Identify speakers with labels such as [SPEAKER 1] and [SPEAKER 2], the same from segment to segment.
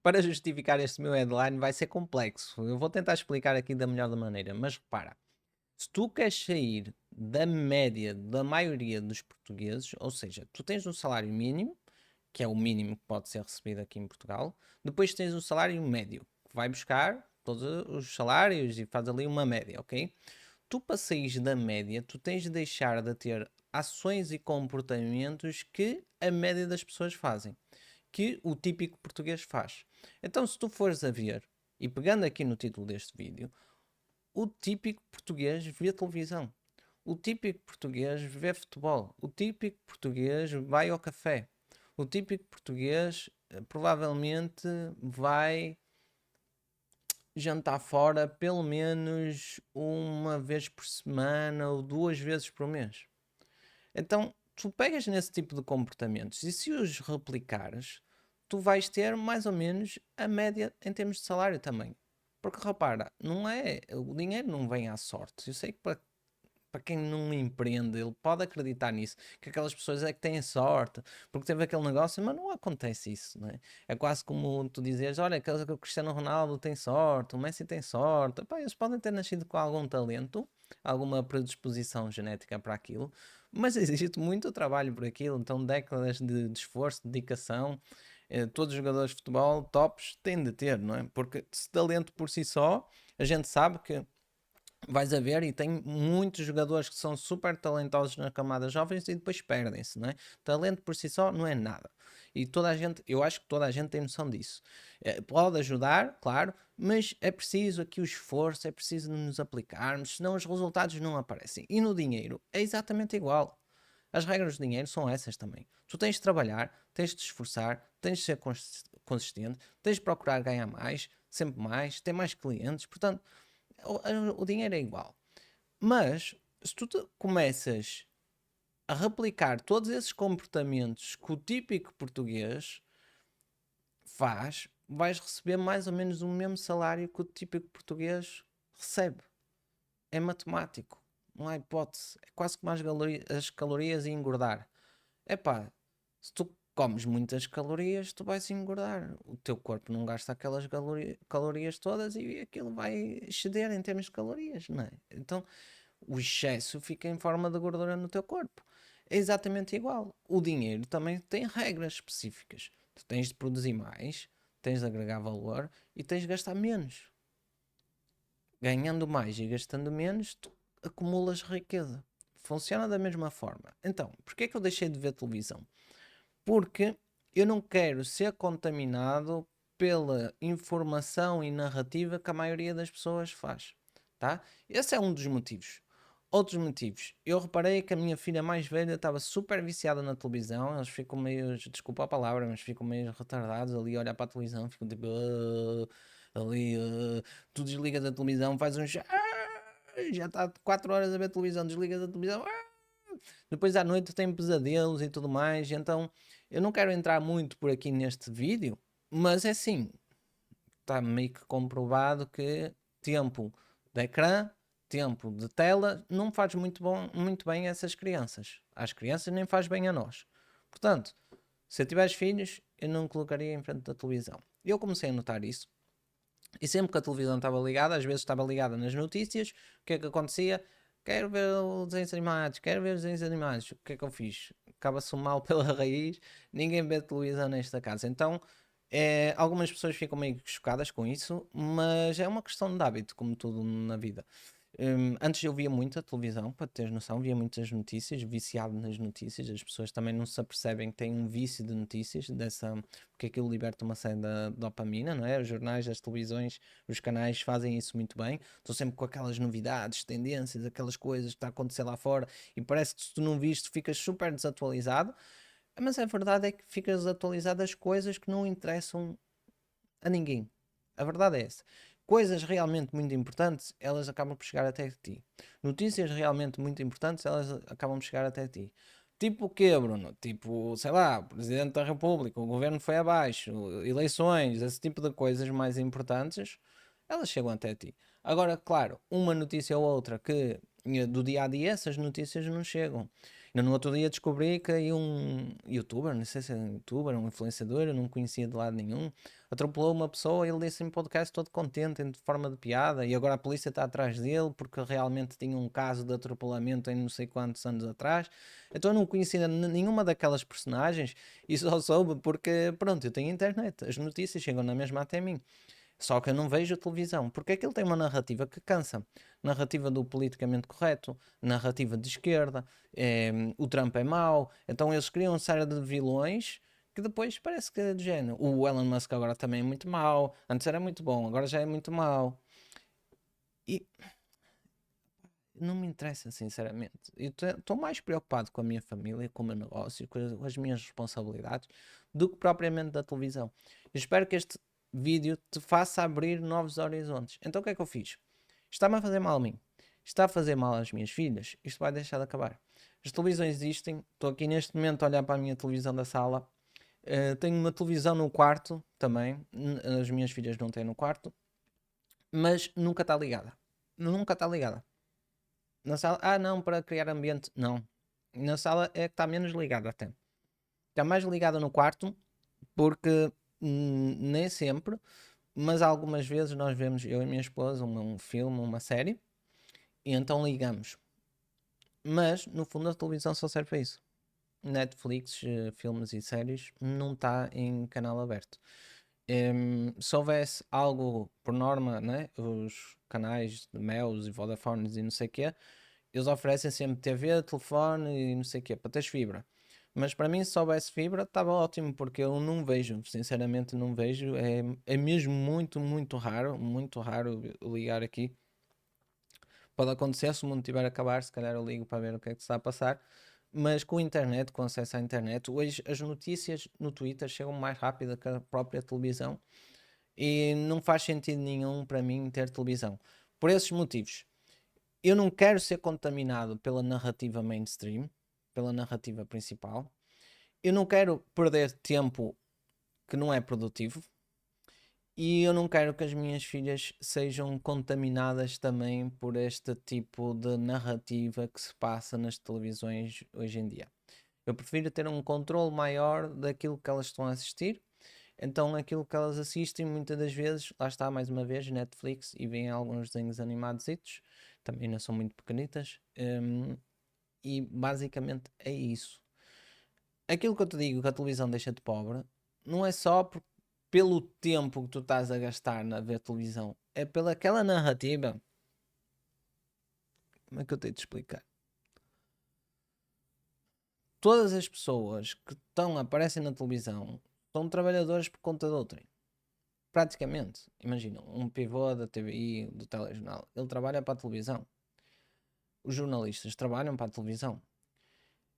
[SPEAKER 1] para justificar este meu headline vai ser complexo. Eu vou tentar explicar aqui da melhor maneira, mas repara, se tu queres sair da média da maioria dos portugueses, ou seja, tu tens um salário mínimo, que é o mínimo que pode ser recebido aqui em Portugal, depois tens o salário médio, que vai buscar todos os salários e faz ali uma média, ok? Tu para sair da média, tu tens de deixar de ter ações e comportamentos que a média das pessoas fazem, que o típico português faz. Então, se tu fores a ver, e pegando aqui no título deste vídeo, o típico português vê televisão. O típico português vê futebol. O típico português vai ao café. O típico português provavelmente vai jantar fora pelo menos uma vez por semana ou duas vezes por mês. Então, tu pegas nesse tipo de comportamentos e se os replicares, tu vais ter mais ou menos a média em termos de salário também. Porque repara, não é, o dinheiro não vem à sorte. Eu sei que para quem não empreende, ele pode acreditar nisso, que aquelas pessoas é que têm sorte, porque teve aquele negócio, mas não acontece isso, não é? É quase como tu dizes, olha, que o Cristiano Ronaldo tem sorte, o Messi tem sorte. Epá, eles podem ter nascido com algum talento, alguma predisposição genética para aquilo, mas existe muito trabalho por aquilo, então décadas de esforço, de dedicação, todos os jogadores de futebol tops têm de ter, não é? Porque se talento por si só, a gente sabe que vais a ver e tem muitos jogadores que são super talentosos nas camadas jovens e depois perdem-se, não é? Talento por si só não é nada. E toda a gente, eu acho que toda a gente tem noção disso. Pode ajudar, claro, mas é preciso aqui o esforço, é preciso nos aplicarmos, senão os resultados não aparecem. E no dinheiro é exatamente igual. As regras do dinheiro são essas também. Tu tens de trabalhar, tens de te esforçar, tens de ser consistente, tens de procurar ganhar mais, sempre mais, ter mais clientes. Portanto, o dinheiro é igual. Mas se tu começas a replicar todos esses comportamentos que o típico português faz, vais receber mais ou menos o mesmo salário que o típico português recebe. É matemático. Não há hipótese. É quase como as calorias e engordar. É pá, se tu comes muitas calorias, tu vais engordar. O teu corpo não gasta aquelas calorias todas e aquilo vai exceder em termos de calorias, não é? Então o excesso fica em forma de gordura no teu corpo. É exatamente igual. O dinheiro também tem regras específicas. Tu tens de produzir mais, tens de agregar valor e tens de gastar menos. Ganhando mais e gastando menos, tu acumulas riqueza. Funciona da mesma forma. Então, porquê é que eu deixei de ver televisão? Porque eu não quero ser contaminado pela informação e narrativa que a maioria das pessoas faz, tá? Esse é um dos motivos. Outros motivos, eu reparei que a minha filha mais velha estava super viciada na televisão, eles ficam meio, desculpa a palavra, mas ficam meio retardados ali a olhar para a televisão, ficam tipo, ali, tu desligas a televisão, faz um já está 4 horas a ver televisão, desligas a televisão, depois à noite tem pesadelos e tudo mais, então eu não quero entrar muito por aqui neste vídeo, mas é assim, está meio que comprovado que tempo de ecrã, tempo de tela, não faz muito bem a essas crianças. Às crianças nem faz bem a nós. Portanto, se eu tivesse filhos, eu não colocaria em frente da televisão. Eu comecei a notar isso. E sempre que a televisão estava ligada, às vezes estava ligada nas notícias, o que é que acontecia? Quero ver os desenhos animados, quero ver os desenhos animados. O que é que eu fiz? Acaba-se o mal pela raiz, ninguém vê televisão nesta casa. Então, algumas pessoas ficam meio chocadas com isso, mas é uma questão de hábito, como tudo na vida. Antes eu via muita televisão, para teres noção, via muitas notícias, viciado nas notícias. As pessoas também não se apercebem que têm um vício de notícias, porque aquilo liberta uma série de dopamina, não é? Os jornais, as televisões, os canais fazem isso muito bem. Estão sempre com aquelas novidades, tendências, aquelas coisas que está a acontecer lá fora e parece que se tu não viste ficas super desatualizado. Mas a verdade é que ficas desatualizado das coisas que não interessam a ninguém. A verdade é essa. Coisas realmente muito importantes, elas acabam por chegar até ti. Notícias realmente muito importantes, elas acabam por chegar até ti. Tipo o quê, Bruno? Tipo, sei lá, o Presidente da República, o governo foi abaixo, eleições, esse tipo de coisas mais importantes, elas chegam até ti. Agora, claro, uma notícia ou outra que do dia a dia, essas notícias não chegam. Ainda no outro dia descobri que aí um youtuber, não sei se é um youtuber, um influenciador, eu não conhecia de lado nenhum, atropelou uma pessoa e ele disse em podcast todo contente, de forma de piada, e agora a polícia está atrás dele porque realmente tinha um caso de atropelamento em não sei quantos anos atrás. Então eu não conhecia nenhuma daquelas personagens e só soube porque, pronto, eu tenho internet, as notícias chegam na mesma até mim. Só que eu não vejo televisão, porque aquilo tem uma narrativa que cansa. Narrativa do politicamente correto, narrativa de esquerda, o Trump é mau. Então eles criam uma série de vilões que depois parece que é de género. O Elon Musk agora também é muito mau. Antes era muito bom, agora já é muito mau. E não me interessa, sinceramente. Eu estou mais preocupado com a minha família, com o meu negócio, com as minhas responsabilidades, do que propriamente da televisão. Eu espero que este vídeo te faça abrir novos horizontes. Então o que é que eu fiz? Está-me a fazer mal a mim. Está a fazer mal às minhas filhas. Isto vai deixar de acabar. As televisões existem. Estou aqui neste momento a olhar para a minha televisão da sala. Tenho uma televisão no quarto também. As minhas filhas não têm no quarto. Mas nunca está ligada. Nunca está ligada. Na sala, não, para criar ambiente, não. Na sala é que está menos ligada até. Está mais ligada no quarto, porque nem sempre, mas algumas vezes nós vemos, eu e a minha esposa, um filme, uma série, e então ligamos. Mas, no fundo, a televisão só serve para isso. Netflix, filmes e séries, não está em canal aberto. Se houvesse algo, por norma, né, os canais de Meus e Vodafones e não sei o quê, eles oferecem sempre TV, telefone e não sei o quê, para teres fibra. Mas para mim, se soubesse fibra, estava ótimo, porque eu não vejo, sinceramente não vejo. É mesmo muito raro ligar aqui. Pode acontecer, se o mundo estiver a acabar, se calhar eu ligo para ver o que é que está a passar. Mas com a internet, com acesso à internet, hoje as notícias no Twitter chegam mais rápido que a própria televisão e não faz sentido nenhum para mim ter televisão. Por esses motivos, eu não quero ser contaminado pela narrativa mainstream, pela narrativa principal. Eu não quero perder tempo que não é produtivo. E eu não quero que as minhas filhas sejam contaminadas também por este tipo de narrativa que se passa nas televisões hoje em dia. Eu prefiro ter um controle maior daquilo que elas estão a assistir. Então, aquilo que elas assistem, muitas das vezes, lá está mais uma vez, Netflix, e vêm alguns desenhos animados, também não são muito pequenitas, e basicamente é isso. Aquilo que eu te digo que a televisão deixa-te pobre, não é só pelo tempo que tu estás a gastar na ver televisão, é pela aquela narrativa. Como é que eu tenho de explicar? Todas as pessoas que aparecem na televisão são trabalhadores por conta de outrem. Praticamente, imagina, um pivô da TVI, do telejornal, ele trabalha para a televisão. Os jornalistas trabalham para a televisão.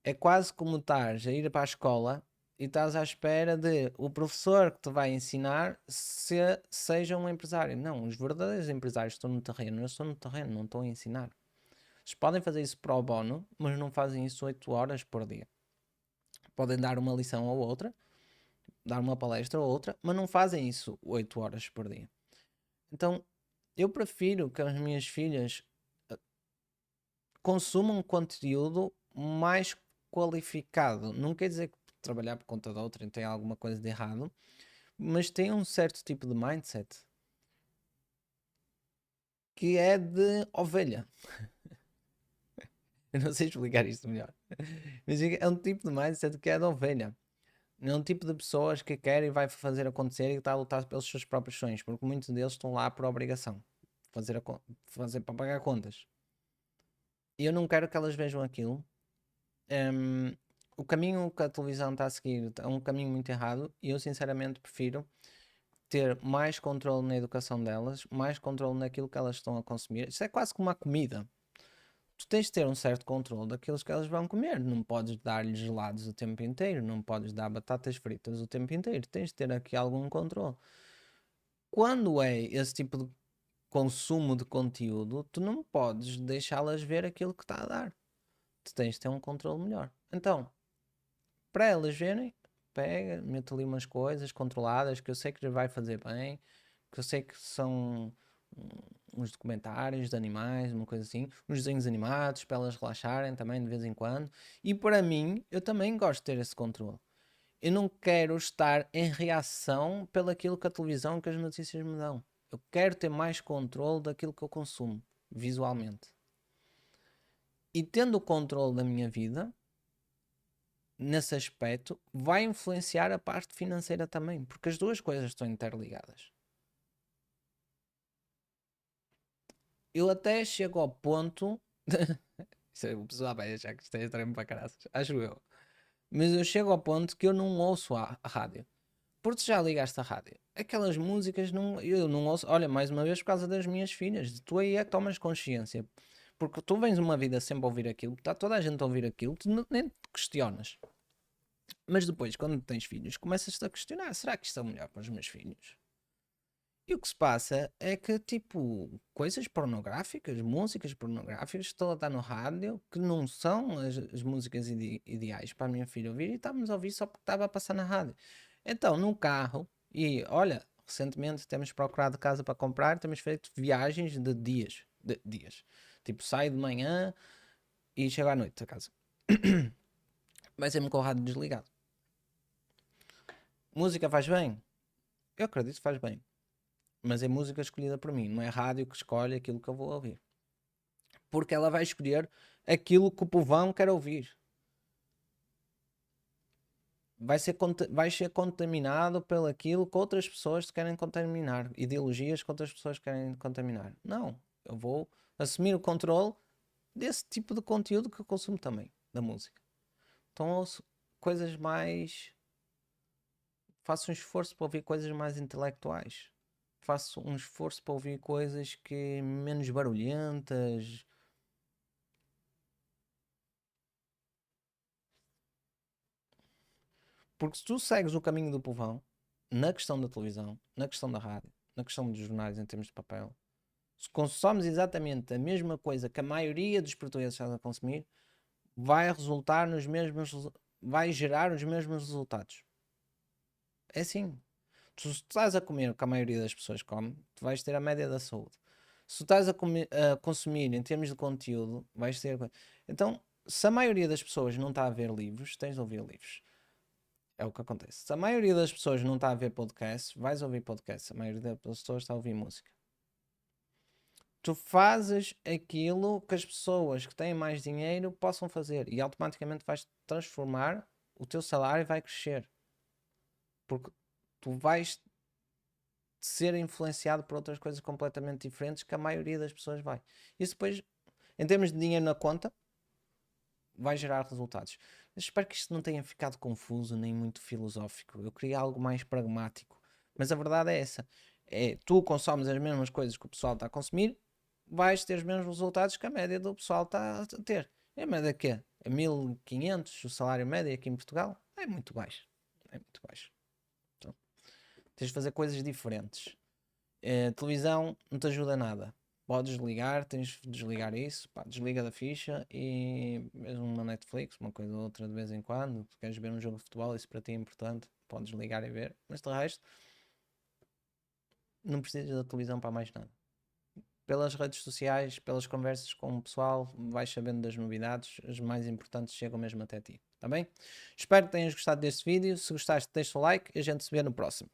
[SPEAKER 1] É quase como estares a ir para a escola e estás à espera de o professor que te vai ensinar seja um empresário. Não, os verdadeiros empresários estão no terreno, eu estou no terreno, não estou a ensinar. Eles podem fazer isso pro bono, mas não fazem isso 8 horas por dia. Podem dar uma lição ou outra, dar uma palestra ou outra, mas não fazem isso 8 horas por dia. Então, eu prefiro que as minhas filhas consumam conteúdo mais qualificado. Não quer dizer que trabalhar por conta de outra tem alguma coisa de errado, mas tem um certo tipo de mindset que é de ovelha. Eu não sei explicar isto melhor, mas é um tipo de mindset que é de ovelha. É um tipo de pessoas que quer e vai fazer acontecer e que está a lutar pelos seus próprios sonhos, porque muitos deles estão lá por obrigação, fazer para pagar contas. E eu não quero que elas vejam aquilo. Um, o caminho que a televisão está a seguir é um caminho muito errado e eu sinceramente prefiro ter mais controle na educação delas, mais controle naquilo que elas estão a consumir. Isso é quase como uma comida. Tu tens de ter um certo controle daqueles que elas vão comer. Não podes dar-lhes gelados o tempo inteiro, não podes dar batatas fritas o tempo inteiro. Tens de ter aqui algum controle. Quando é esse tipo de consumo de conteúdo, tu não podes deixá-las ver aquilo que está a dar. Tu tens de ter um controle melhor. Então, para elas verem, pega, mete ali umas coisas controladas que eu sei que lhe vai fazer bem, que eu sei que são uns documentários de animais, uma coisa assim, uns desenhos animados para elas relaxarem também de vez em quando. E para mim, eu também gosto de ter esse controle. Eu não quero estar em reação pelaquilo que a televisão e que as notícias me dão. Eu quero ter mais controle daquilo que eu consumo visualmente. E tendo o controle da minha vida, nesse aspecto, vai influenciar a parte financeira também, porque as duas coisas estão interligadas. Eu até chego ao ponto. O pessoal vai achar que isto é extremo para caralho, acho eu. Mas eu chego ao ponto que eu não ouço a rádio. Porque tu já ligaste a rádio. Aquelas músicas não, eu não ouço. Olha, mais uma vez por causa das minhas filhas. Tu aí é que tomas consciência. Porque tu vens uma vida sempre a ouvir aquilo, está toda a gente a ouvir aquilo, tu nem te questionas. Mas depois, quando tens filhos, começas-te a questionar: será que isto é o melhor para os meus filhos? E o que se passa é que, tipo, coisas pornográficas, músicas pornográficas, estão a estar no rádio que não são as músicas ideais para a minha filha ouvir e estávamos a ouvir só porque estava a passar na rádio. Então, no carro, e olha, recentemente temos procurado casa para comprar, temos feito viagens de dias. De dias. Tipo, saio de manhã e chego à noite a casa. Vai sempre com o rádio desligado. Música faz bem? Eu acredito que faz bem. Mas é música escolhida por mim, não é rádio que escolhe aquilo que eu vou ouvir. Porque ela vai escolher aquilo que o povão quer ouvir. Vai ser contaminado pelo aquilo que outras pessoas querem contaminar, ideologias que outras pessoas querem contaminar. Não, eu vou assumir o controle desse tipo de conteúdo que eu consumo também, da música. Então ouço coisas mais. Faço um esforço para ouvir coisas mais intelectuais. Faço um esforço para ouvir coisas que menos barulhentas. Porque se tu segues o caminho do povão, na questão da televisão, na questão da rádio, na questão dos jornais em termos de papel, se consomes exatamente a mesma coisa que a maioria dos portugueses está a consumir, vai resultar nos mesmos, vai gerar os mesmos resultados. É assim. Se tu estás a comer o que a maioria das pessoas come, tu vais ter a média da saúde. Se tu estás a consumir em termos de conteúdo, vais ter. Então, se a maioria das pessoas não está a ver livros, tens de ouvir livros. É o que acontece. Se a maioria das pessoas não está a ver podcasts, vais ouvir podcasts. A maioria das pessoas está a ouvir música. Tu fazes aquilo que as pessoas que têm mais dinheiro possam fazer e automaticamente vais transformar, o teu salário vai crescer. Porque tu vais ser influenciado por outras coisas completamente diferentes que a maioria das pessoas vai. Isso depois, em termos de dinheiro na conta, vai gerar resultados. Eu espero que isto não tenha ficado confuso nem muito filosófico. Eu queria algo mais pragmático. Mas a verdade é essa. É, tu consomes as mesmas coisas que o pessoal está a consumir, vais ter os mesmos resultados que a média do pessoal está a ter. É a média que é 1500 o salário médio aqui em Portugal? É muito baixo. É muito baixo. Então, tens de fazer coisas diferentes. Televisão não te ajuda a nada. Podes desligar, tens de desligar isso, pá, desliga da ficha e mesmo uma Netflix, uma coisa ou outra de vez em quando, tu queres ver um jogo de futebol, isso para ti é importante, podes ligar e ver, mas de resto não precisas da televisão para mais nada. Pelas redes sociais, pelas conversas com o pessoal, vais sabendo das novidades, as mais importantes chegam mesmo até ti, tá bem? Espero que tenhas gostado deste vídeo, se gostaste deixa o like e a gente se vê no próximo.